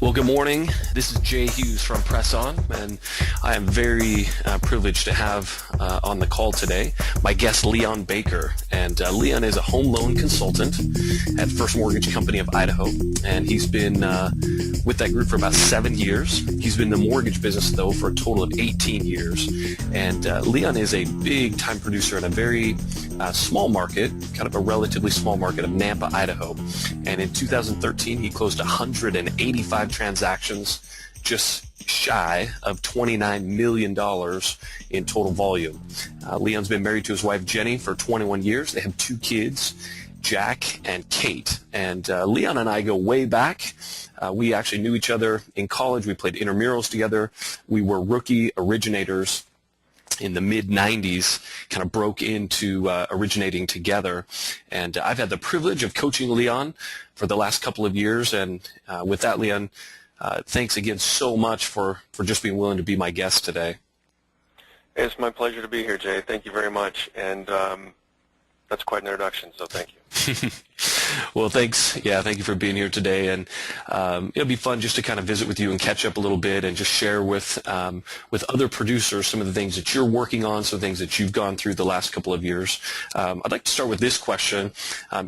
Well, good morning. This is Jay Hughes from Press On, and I am very privileged to have on the call today my guest, Leon Baker. And Leon is a home loan consultant at First Mortgage Company of Idaho, and he's been with that group for about 7 years. He's been in the mortgage business, though, for a total of 18 years. And Leon is a big-time producer in a very small market, kind of a relatively small market of Nampa, Idaho. And in 2013, he closed 185 transactions, just shy of $29 million in total volume. Leon's been married to his wife, Jenny, for 21 years. They have 2 kids, Jack and Kate. And Leon and I go way back. We actually knew each other in college. We played intramurals together. We were rookie originators in the mid-90s, kind of broke into originating together. And I've had the privilege of coaching Leon for the last couple of years. And with that, Leon, thanks again so much for just being willing to be my guest today. It's my pleasure to be here, Jay. Thank you very much. And that's quite an introduction, so thank you. Well, thanks. Yeah, thank you for being here today. And it'll be fun just to kind of visit with you and catch up a little bit and just share with other producers some of the things that you're working on, some things that you've gone through the last couple of years. I'd like to start with this question.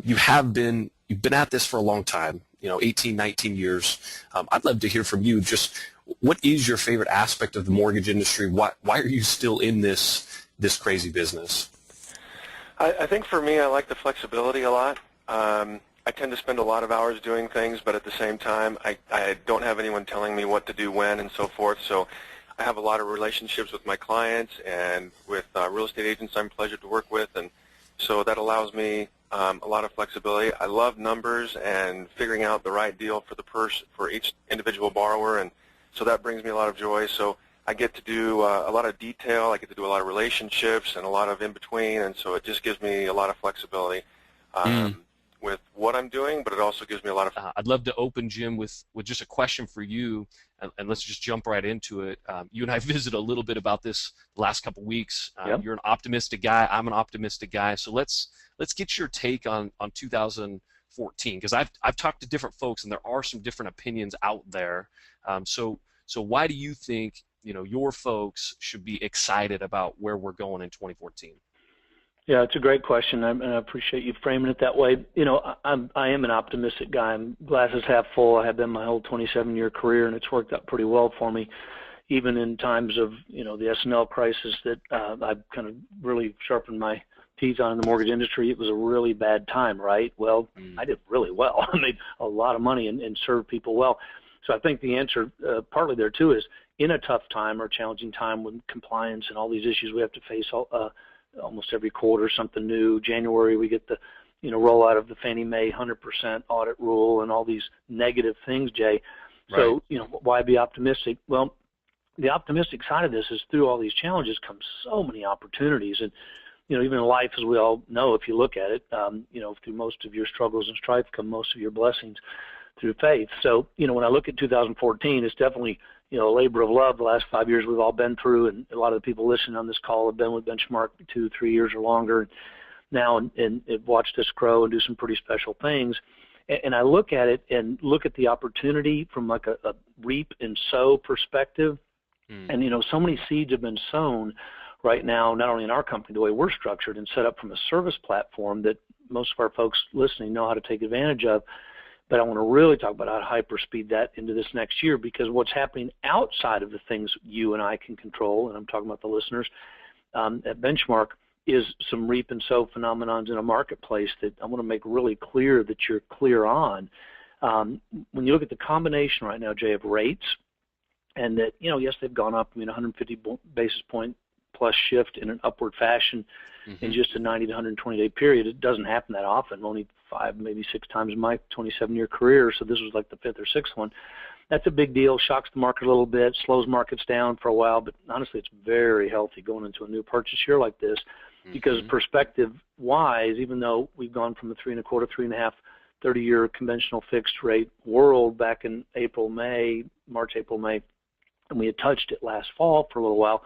You've been at this for a long time, 18, 19 years. I'd love to hear from you. Just what is your favorite aspect of the mortgage industry? Why are you still in this crazy business? I think for me, I like the flexibility a lot. I tend to spend a lot of hours doing things, but at the same time, I don't have anyone telling me what to do when and so forth. So I have a lot of relationships with my clients and with real estate agents I'm pleased to work with, and so that allows me a lot of flexibility. I love numbers and figuring out the right deal for each individual borrower, and so that brings me a lot of joy. So I get to do a lot of detail. I get to do a lot of relationships and a lot of in-between, and so it just gives me a lot of flexibility with what I'm doing, but it also gives me a lot of I'd love to open, Jim, with just a question for you, and let's just jump right into it. You and I visited a little bit about this the last couple of weeks. Yep. You're an optimistic guy. I'm an optimistic guy. So let's get your take on 2014, because I've talked to different folks, and there are some different opinions out there. So why do you think your folks should be excited about where we're going in 2014? Yeah, it's a great question, and I appreciate you framing it that way. I am an optimistic guy. I'm glasses half full. I have been my whole 27-year career, and it's worked out pretty well for me, even in times of the S&L crisis that I've kind of really sharpened my teeth on in the mortgage industry. It was a really bad time, right? Well, I did really well. I made a lot of money and served people well. So I think the answer partly there too is in a tough time or challenging time with compliance and all these issues we have to face almost every quarter, something new. January we get the rollout of the Fannie Mae 100% audit rule and all these negative things, Jay. So why be optimistic? Well, the optimistic side of this is through all these challenges come so many opportunities, and even in life, as we all know, if you look at it, through most of your struggles and strife come most of your blessings through faith. So when I look at 2014, it's definitely a labor of love. The last 5 years we've all been through, and a lot of the people listening on this call have been with Benchmark 2-3 years or longer now, and have watched us grow and do some pretty special things. And I look at it and look at the opportunity from like a reap and sow perspective. And so many seeds have been sown right now, not only in our company, the way we're structured and set up from a service platform that most of our folks listening know how to take advantage of. But I want to really talk about how to hyperspeed that into this next year, because what's happening outside of the things you and I can control, and I'm talking about the listeners at Benchmark, is some reap and sow phenomenons in a marketplace that I want to make really clear that you're clear on. When you look at the combination right now, Jay, of rates, and that, yes, they've gone up, 150 basis point plus shift in an upward fashion in just a 90 to 120-day period. It doesn't happen that often, only 5, maybe 6 times in my 27-year career, so this was like the 5th or 6th one. That's a big deal, shocks the market a little bit, slows markets down for a while, but honestly it's very healthy going into a new purchase year like this, because perspective-wise, even though we've gone from the 3.25, 3.5, 30-year conventional fixed rate world back in March, April, May, and we had touched it last fall for a little while,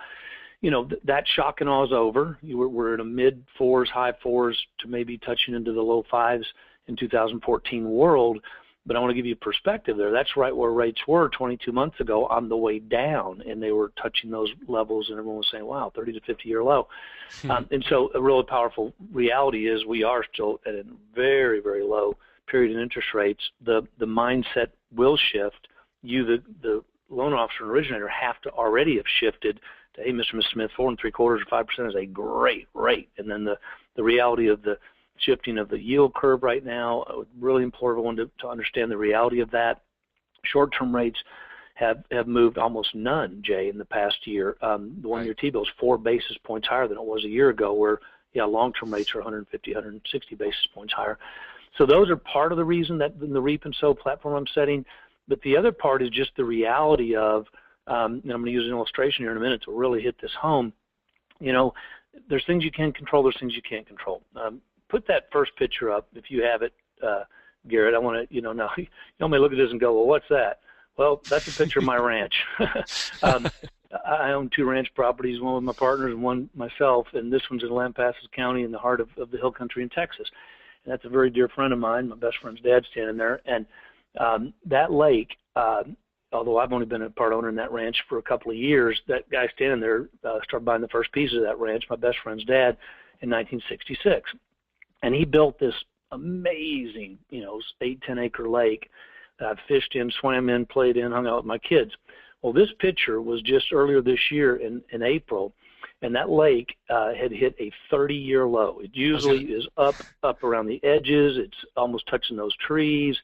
that shock and awe is over. We're in a mid-4s, high 4s to maybe touching into the low 5s in 2014 world. But I want to give you perspective there. That's right where rates were 22 months ago on the way down, and they were touching those levels, and everyone was saying, wow, 30 to 50-year low. And so a really powerful reality is we are still at a very, very low period in interest rates. The mindset will shift. You, the loan officer and originator, have to already have shifted to, hey, Mr. and Ms. Smith, 4 3/4 or 5% is a great rate. And then the reality of the shifting of the yield curve right now, I would really implore everyone to understand the reality of that. Short-term rates have moved almost none, Jay, in the past year. The one-year T-bill is 4 basis points higher than it was a year ago, where, long-term rates are 150, 160 basis points higher. So those are part of the reason that in the Reap and Sow platform I'm setting. But the other part is just the reality of, and I'm going to use an illustration here in a minute to really hit this home. There's things you can control, there's things you can't control. Put that first picture up if you have it, Garrett. I want to, now you may look at this and go, well, what's that? Well, that's a picture of my ranch. I own 2 ranch properties, one with my partners and one myself, and this one's in Lampasas County in the heart of the hill country in Texas. And that's a very dear friend of mine. My best friend's dad's standing there. And that lake, although I've only been a part owner in that ranch for a couple of years, that guy standing there started buying the first pieces of that ranch, my best friend's dad, in 1966. And he built this amazing, 8-10 acre lake that I've fished in, swam in, played in, hung out with my kids. Well, this picture was just earlier this year in April, and that lake had hit a 30-year low. It usually is up around the edges. It's almost touching those trees.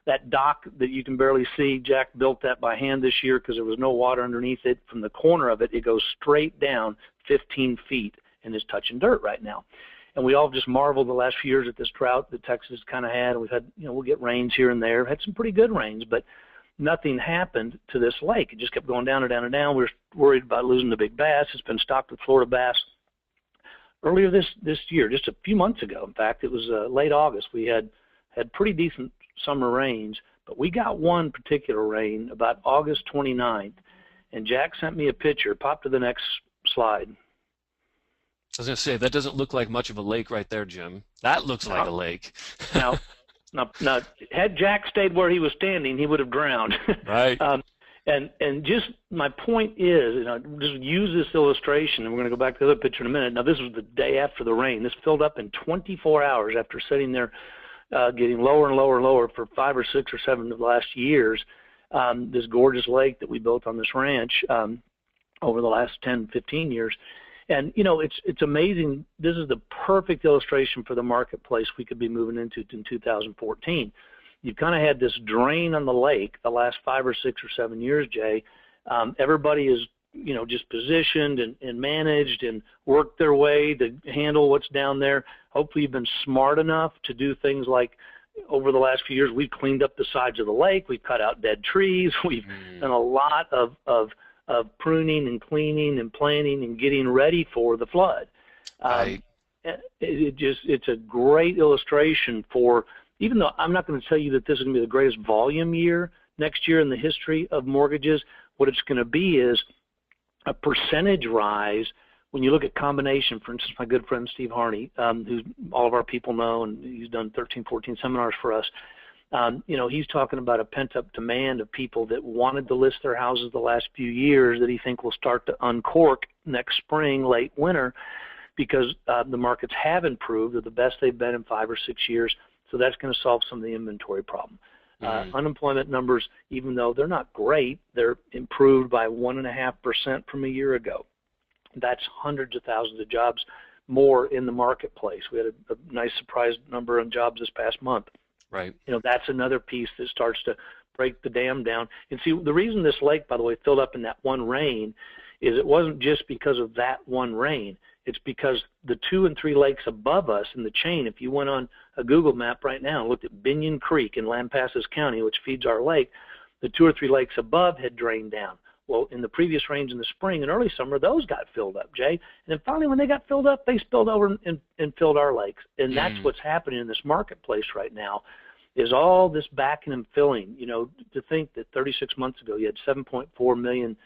That dock that you can barely see, Jack built that by hand this year because there was no water underneath it. From the corner of it, it goes straight down 15 feet and is touching dirt right now. And we all just marveled the last few years at this drought that Texas kind of had. We've had, we'll get rains here and there. Had some pretty good rains, but nothing happened to this lake. It just kept going down and down and down. We were worried about losing the big bass. It's been stocked with Florida bass. Earlier this year, just a few months ago, in fact, it was late August, we had pretty decent summer rains, but we got one particular rain about August 29th, and Jack sent me a picture. Pop to the next slide. I was going to say, that doesn't look like much of a lake right there, Jim. That looks like a lake. Now, had Jack stayed where he was standing, he would have drowned. Right. And just my point is, just use this illustration, and we're going to go back to the other picture in a minute. Now, this was the day after the rain. This filled up in 24 hours after sitting there getting lower and lower and lower for 5 or 6 or 7 of the last years. This gorgeous lake that we built on this ranch over the last 10, 15 years. And, it's amazing. This is the perfect illustration for the marketplace we could be moving into in 2014. You've kind of had this drain on the lake the last 5 or 6 or 7 years, Jay. Everybody is, just positioned and managed and worked their way to handle what's down there. Hopefully you've been smart enough to do things like, over the last few years, we've cleaned up the sides of the lake. We've cut out dead trees. We've done a lot of pruning and cleaning and planting and getting ready for the flood. It's a great illustration for, even though I'm not going to tell you that this is going to be the greatest volume year next year in the history of mortgages, what it's going to be is a percentage rise. When you look at combination, for instance, my good friend Steve Harney, who all of our people know, and he's done 13, 14 seminars for us, he's talking about a pent-up demand of people that wanted to list their houses the last few years that he think will start to uncork next spring, late winter, because the markets have improved. They're the best they've been in 5 or 6 years, so that's going to solve some of the inventory problem. Unemployment numbers, even though they're not great, they're improved by 1.5% from a year ago. That's hundreds of thousands of jobs more in the marketplace. We had a nice surprise number of jobs this past month. Right. That's another piece that starts to break the dam down. And see, the reason this lake, by the way, filled up in that one rain is it wasn't just because of that one rain. It's because the 2 and 3 lakes above us in the chain, if you went on a Google map right now and looked at Binion Creek in Lampasas County, which feeds our lake, the 2 or 3 lakes above had drained down. Well, in the previous rains in the spring and early summer, those got filled up, Jay. And then finally, when they got filled up, they spilled over and filled our lakes. And that's what's happening in this marketplace right now, is all this backing and filling. To think that 36 months ago you had 7.4 million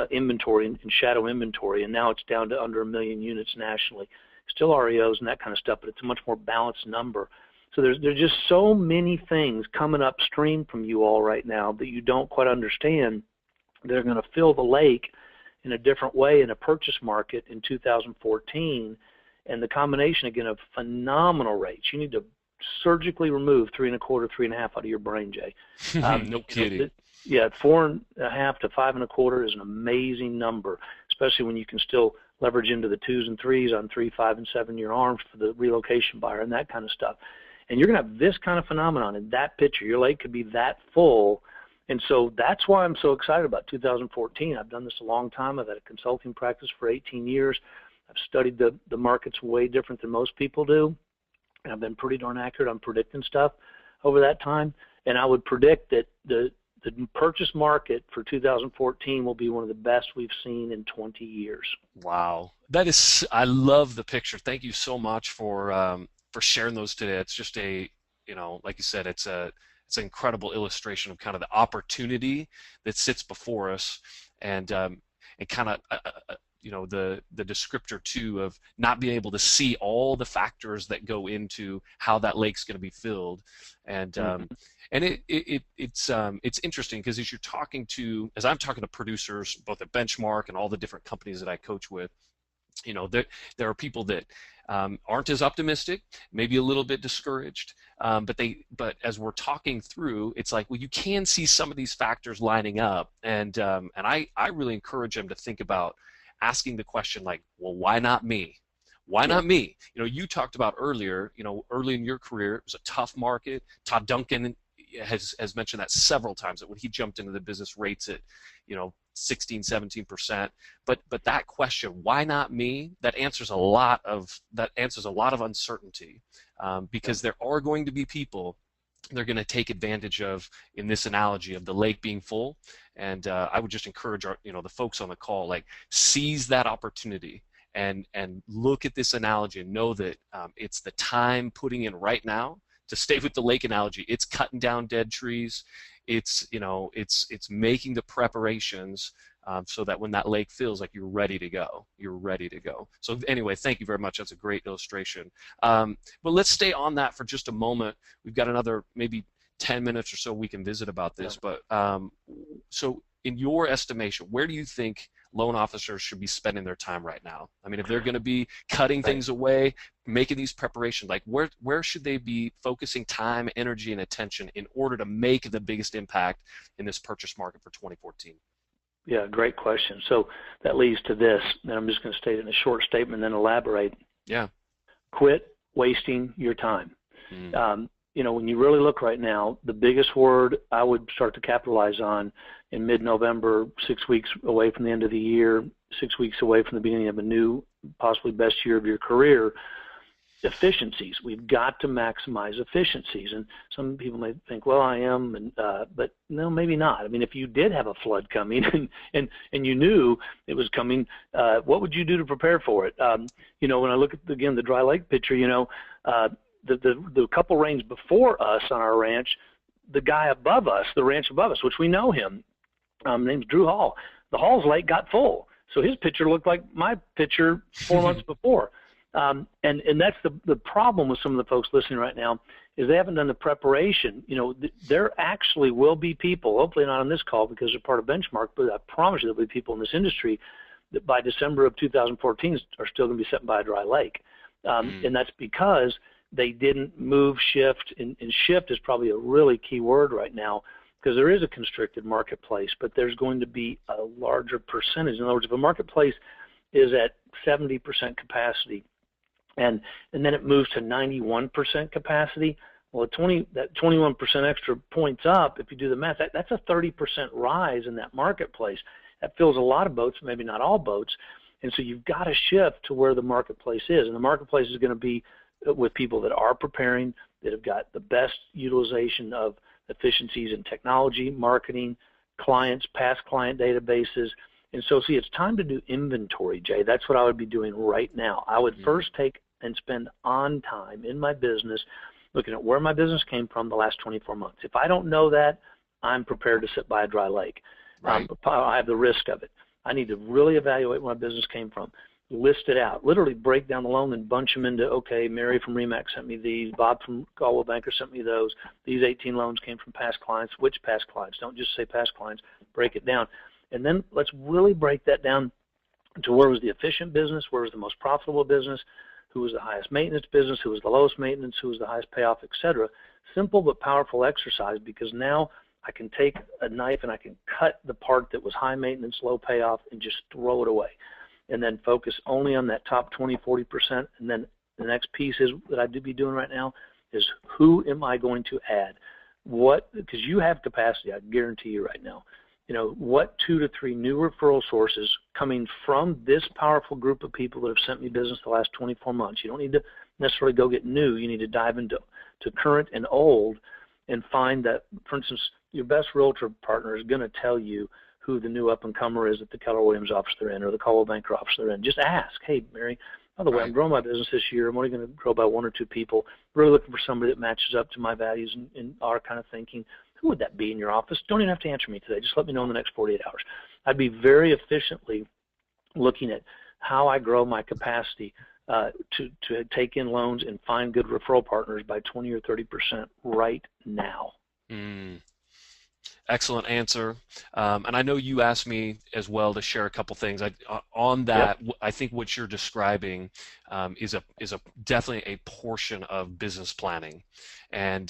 inventory in shadow inventory, and now it's down to under 1 million units nationally. Still REOs and that kind of stuff, but it's a much more balanced number. So there's just so many things coming upstream from you all right now that you don't quite understand. They're going to fill the lake in a different way in a purchase market in 2014, and the combination again of phenomenal rates. You need to surgically remove 3.25, 3.5 out of your brain, Jay. No kidding. Yeah, 4.5 to 5.25 is an amazing number, especially when you can still leverage into the 2s and 3s on 3, 5, and 7-year arms for the relocation buyer and that kind of stuff. And you're going to have this kind of phenomenon in that picture. Your lake could be that full. And so that's why I'm so excited about 2014. I've done this a long time. I've had a consulting practice for 18 years. I've studied the markets way different than most people do. And I've been pretty darn accurate on predicting stuff over that time. And I would predict that the purchase market for 2014 will be one of the best we've seen in 20 years. Wow. I love the picture. Thank you so much for sharing those today. It's just like you said, it's an incredible illustration of kind of the opportunity that sits before us, and kind of the descriptor too of not being able to see all the factors that go into how that lake's going to be filled, and it's interesting because as I'm talking to producers both at Benchmark and all the different companies that I coach with, there are people that aren't as optimistic, maybe a little bit discouraged, but as we're talking through, it's like, well, you can see some of these factors lining up, and I really encourage them to think about asking the question like, well, why not me? Why not me? You talked about earlier, early in your career, it was a tough market. Todd Duncan has mentioned that several times, that when he jumped into the business, rates at 16, 17%. But that question, why not me? That answers a lot of uncertainty, because there are going to be people they're going to take advantage of, in this analogy of the lake being full. And I would just encourage the folks on the call, like, seize that opportunity and look at this analogy and know that it's the time putting in right now. To stay with the lake analogy, it's cutting down dead trees. It's making the preparations so that when that lake fills, like, you're ready to go. You're ready to go. So anyway, thank you very much. That's a great illustration. But let's stay on that for just a moment. We've got another maybe 10 minutes or so we can visit about this. Yeah. But so in your estimation, where do you think loan officers should be spending their time right now? I mean, if they're going to be cutting things away, making these preparations, like, where should they be focusing time, energy, and attention in order to make the biggest impact in this purchase market for 2014? Yeah, great question. So that leads to this, and I'm just going to state it in a short statement and then elaborate. Yeah. Quit wasting your time. When you really look right now, the biggest word I would start to capitalize on in mid-November, 6 weeks away from the end of the year, 6 weeks away from the beginning of a new, possibly best year of your career, efficiencies. We've got to maximize efficiencies. And some people may think, well, I am, but no, maybe not. I mean, if you did have a flood coming and you knew it was coming, what would you do to prepare for it? When I look at, again, the dry lake picture, the couple range before us on our ranch, the guy above us, the ranch above us, which we know him, name's Drew Hall. The Hall's lake got full, so his picture looked like my picture 4 months before. And that's the problem with some of the folks listening right now, is they haven't done the preparation. There actually will be people, hopefully not on this call because they're part of Benchmark, but I promise you there'll be people in this industry that by December of 2014 are still going to be sitting by a dry lake. And that's because they didn't move, shift, and shift is probably a really key word right now, because there is a constricted marketplace, but there's going to be a larger percentage. In other words, if a marketplace is at 70% capacity and then it moves to 91% capacity, well, that 21% extra points up, if you do the math, that's a 30% rise in that marketplace. That fills a lot of boats, maybe not all boats. And so you've got to shift to where the marketplace is. And the marketplace is going to be with people that are preparing, that have got the best utilization of efficiencies in technology, marketing, clients, past client databases. And so, see, it's time to do inventory, Jay. That's what I would be doing right now. I would first take and spend on time in my business looking at where my business came from the last 24 months. If I don't know that, I'm prepared to sit by a dry lake. Right. I have the risk of it. I need to really evaluate where my business came from. list it out, literally break down the loan and bunch them into, okay, Mary from RE/MAX sent me these, Bob from Caldwell Banker sent me those, these 18 loans came from past clients, which past clients? Don't just say past clients, break it down. And then let's really break that down to where was the efficient business, where was the most profitable business, who was the highest maintenance business, who was the lowest maintenance, who was the highest payoff, etc. Simple but powerful exercise, because now I can take a knife and I can cut the part that was high maintenance, low payoff, and just throw it away. And then focus only on that top 20, 40%. And then the next piece is that I'd be doing right now is who am I going to add? What, because you have capacity, I guarantee you right now. You know, what 2 to 3 new referral sources coming from this powerful group of people that have sent me business the last 24 months. You don't need to necessarily go get new. You need to dive into current and old and find that, for instance, your best realtor partner is going to tell you who the new up-and-comer is at the Keller Williams office they're in or the Caldwell Banker office they're in. Just ask, hey, Mary, by the way, I'm growing my business this year. I'm only going to grow by 1 or 2 people. Really looking for somebody that matches up to my values and our kind of thinking. Who would that be in your office? Don't even have to answer me today. Just let me know in the next 48 hours. I'd be very efficiently looking at how I grow my capacity to take in loans and find good referral partners by 20 or 30% right now. Excellent answer. And I know you asked me as well to share a couple things. On that, yep. I think what you're describing is definitely a portion of business planning. And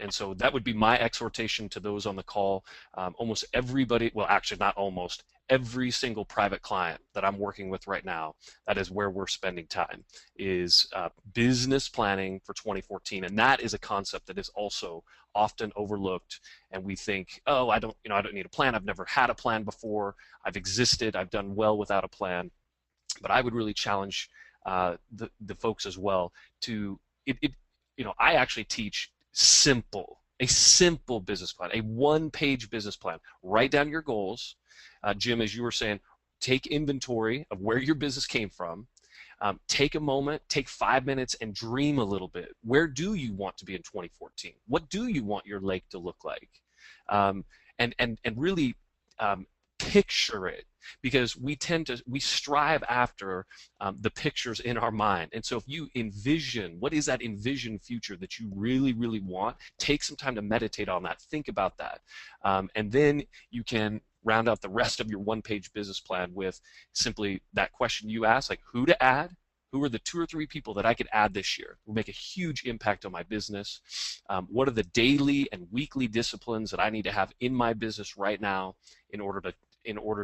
so that would be my exhortation to those on the call. Almost everybody, well, actually not almost, every single private client that I'm working with right now, that is where we're spending time, is business planning for 2014. And that is a concept that is also often overlooked. And we think, oh, I don't need a plan. I've never had a plan before. I've existed. I've done well without a plan. But I would really challenge the folks as well to I actually teach a simple business plan, a 1-page business plan. Write down your goals. Jim, as you were saying, take inventory of where your business came from. Take a moment, take 5 minutes, and dream a little bit. Where do you want to be in 2014? What do you want your lake to look like? And really picture it, because we strive after the pictures in our mind. And so if you envision, what is that envisioned future that you really, really want? Take some time to meditate on that. Think about that. And then you can round out the rest of your 1-page business plan with simply that question you asked, like who to add, who are the 2 or 3 people that I could add this year will make a huge impact on my business, what are the daily and weekly disciplines that I need to have in my business right now in order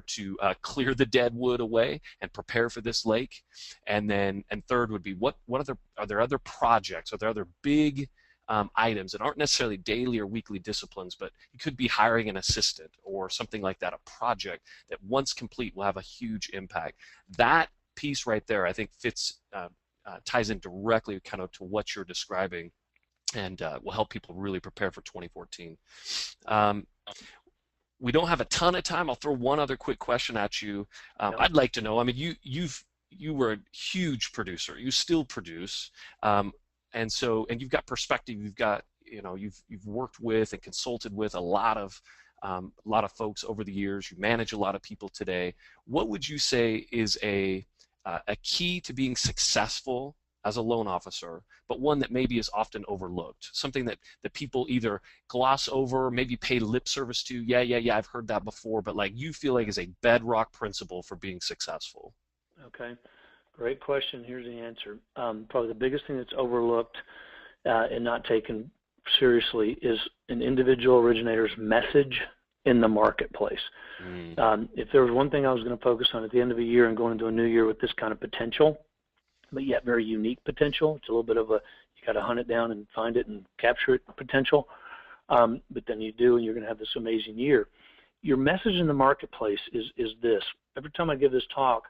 to clear the dead wood away and prepare for this lake. And third would be are there other projects, are there other big items that aren't necessarily daily or weekly disciplines, but it could be hiring an assistant or something like that, a project that once complete will have a huge impact. That piece right there, I think, ties in directly kind of to what you're describing, and will help people really prepare for 2014. We don't have a ton of time. I'll throw one other quick question at you. I'd like to know, I mean, you were a huge producer. You still produce. And you've got perspective. You've got, you've worked with and consulted with a lot of folks over the years. You manage a lot of people today. What would you say is a key to being successful as a loan officer, but one that maybe is often overlooked? Something that people either gloss over, maybe pay lip service to. Yeah, I've heard that before, but like you feel like is a bedrock principle for being successful. Okay. Great question. Here's the answer. Probably the biggest thing that's overlooked and not taken seriously is an individual originator's message in the marketplace. If there was one thing I was going to focus on at the end of a year and going into a new year with this kind of potential, but yet very unique potential, it's a little bit of you got to hunt it down and find it and capture it potential, but then you do, and you're going to have this amazing year. Your message in the marketplace is this. Every time I give this talk,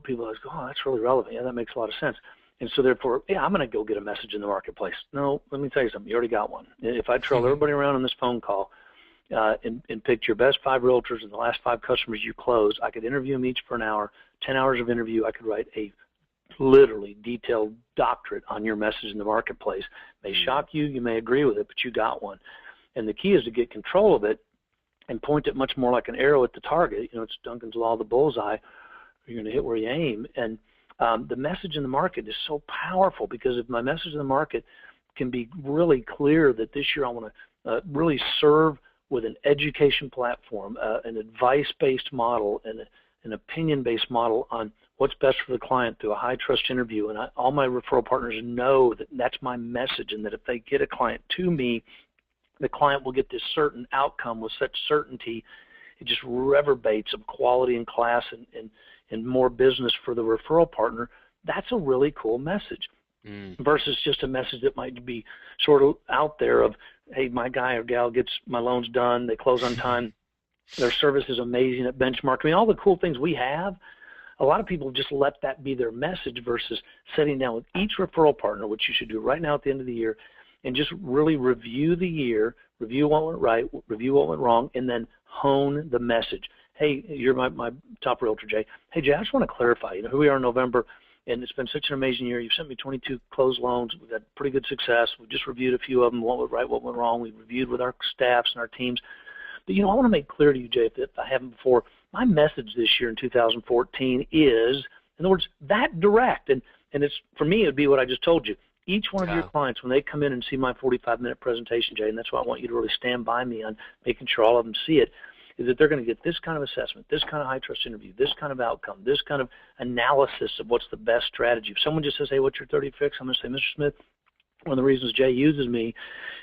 people always go, oh, that's really relevant. Yeah, that makes a lot of sense. And so therefore, I'm going to go get a message in the marketplace. No, let me tell you something. You already got one. If I trailed everybody around on this phone call and picked your best 5 realtors and the last 5 customers you closed, I could interview them each for an hour, 10 hours of interview. I could write a literally detailed doctorate on your message in the marketplace. It may shock you. You may agree with it, but you got one. And the key is to get control of it and point it much more like an arrow at the target. It's Duncan's law of the bullseye. You're going to hit where you aim. And the message in the market is so powerful, because if my message in the market can be really clear that this year I want to really serve with an education platform, an advice-based model, and an opinion-based model on what's best for the client through a high-trust interview, and all my referral partners know that that's my message, and that if they get a client to me, the client will get this certain outcome with such certainty, it just reverberates of quality and class and more business for the referral partner. That's a really cool message. Versus just a message that might be sort of out there of, hey, my guy or gal gets my loans done, they close on time, their service is amazing at Benchmark. I mean, all the cool things we have, a lot of people just let that be their message versus sitting down with each referral partner, which you should do right now at the end of the year, and just really review the year, review what went right, review what went wrong, and then hone the message. Hey, you're my top realtor, Jay. Hey, Jay, I just want to clarify, who we are in November, and it's been such an amazing year. You've sent me 22 closed loans. We've had pretty good success. We just reviewed a few of them, what went right, what went wrong. We reviewed with our staffs and our teams. But, I want to make clear to you, Jay, if I haven't before, my message this year in 2014 is, in other words, that direct. And it's, for me, it would be what I just told you. Each one of your clients, when they come in and see my 45-minute presentation, Jay, and that's why I want you to really stand by me on making sure all of them see it, is that they're going to get this kind of assessment, this kind of high-trust interview, this kind of outcome, this kind of analysis of what's the best strategy. If someone just says, hey, what's your 30 fix? I'm going to say, Mr. Smith, one of the reasons Jay uses me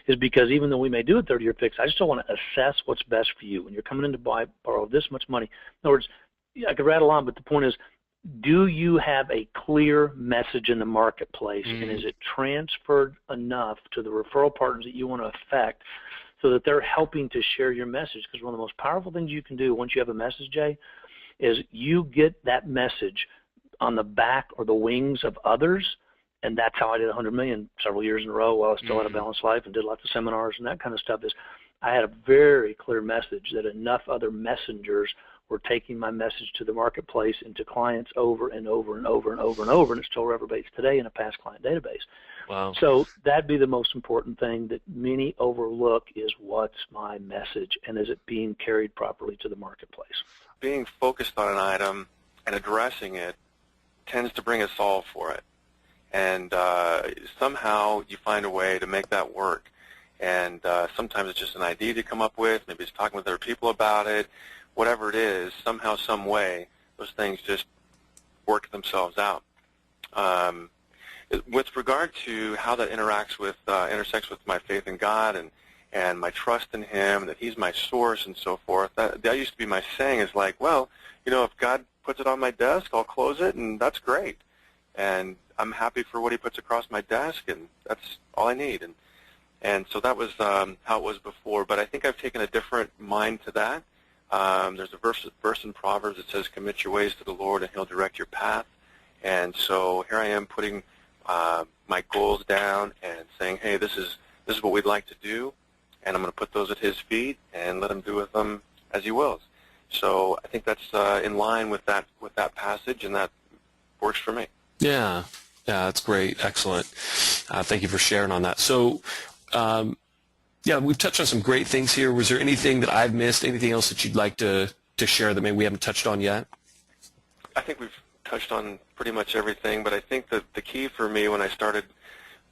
is because even though we may do a 30-year fix, I still want to assess what's best for you. When you're coming in to borrow this much money, in other words, I could rattle on, but the point is, do you have a clear message in the marketplace, and is it transferred enough to the referral partners that you want to affect so that they're helping to share your message? Because one of the most powerful things you can do once you have a message, Jay, is you get that message on the back or the wings of others, and that's how I did $100 million several years in a row while I was still at a balanced life and did lots of seminars and that kind of stuff. Is I had a very clear message that enough other messengers were taking my message to the marketplace and to clients over and over and over and over and over, and it still reverberates today in a past client database. Wow. So that'd be the most important thing that many overlook is, what's my message, and is it being carried properly to the marketplace? Being focused on an item and addressing it tends to bring a solve for it. And somehow you find a way to make that work. And sometimes it's just an idea to come up with, maybe it's talking with other people about it, whatever it is, somehow, some way, those things just work themselves out. With regard to how that intersects with my faith in God and my trust in Him, that He's my source and so forth, that used to be my saying, is like, well, if God puts it on my desk, I'll close it, and that's great. And I'm happy for what He puts across my desk, and that's all I need. And so that was how it was before, but I think I've taken a different mind to that. There's a verse in Proverbs that says, commit your ways to the Lord, and He'll direct your path. And so here I am putting my goals down and saying, hey, this is what we'd like to do, and I'm going to put those at His feet and let Him do with them as He wills. So I think that's in line with that passage, and that works for me. Yeah, that's great. Excellent. Thank you for sharing on that. So, we've touched on some great things here. Was there anything that I've missed, anything else that you'd like to share that maybe we haven't touched on yet? I think we've touched on pretty much everything, but I think that the key for me when I started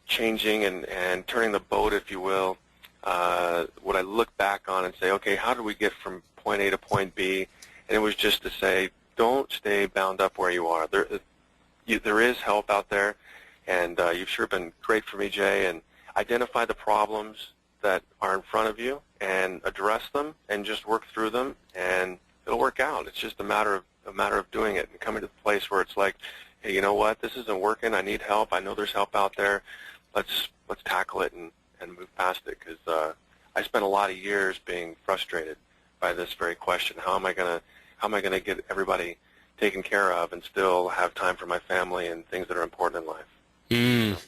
changing and turning the boat, if you will, what I look back on and say, okay, how do we get from point A to point B? And it was just to say, don't stay bound up where you are. There is help out there, and you've sure been great for me, Jay, and identify the problems that are in front of you and address them and just work through them, and it'll work out. It's just a matter of doing it and coming to the place where it's like, hey, you know what, this isn't working, I need help, I know there's help out there, let's tackle it and move past it, because I spent a lot of years being frustrated by this very question. How am I gonna get everybody taken care of and still have time for my family and things that are important in life?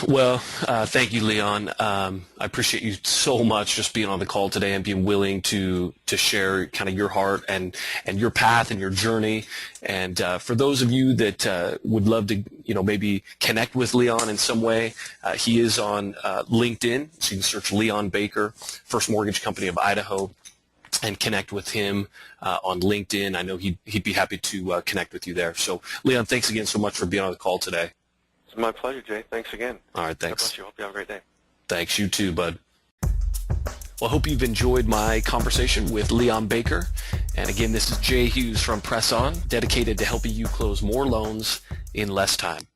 Well, thank you, Leon. I appreciate you so much just being on the call today and being willing to share kind of your heart and your path and your journey. And for those of you that would love to, maybe connect with Leon in some way, he is on LinkedIn, so you can search Leon Baker, First Mortgage Company of Idaho. and connect with him on LinkedIn. I know he'd be happy to connect with you there. So, Leon, thanks again so much for being on the call today. It's my pleasure, Jay. Thanks again. All right, God thanks. bless you. Hope you have a great day. Thanks. You too, bud. Well, I hope you've enjoyed my conversation with Leon Baker. And again, this is Jay Hughes from Press On, dedicated to helping you close more loans in less time.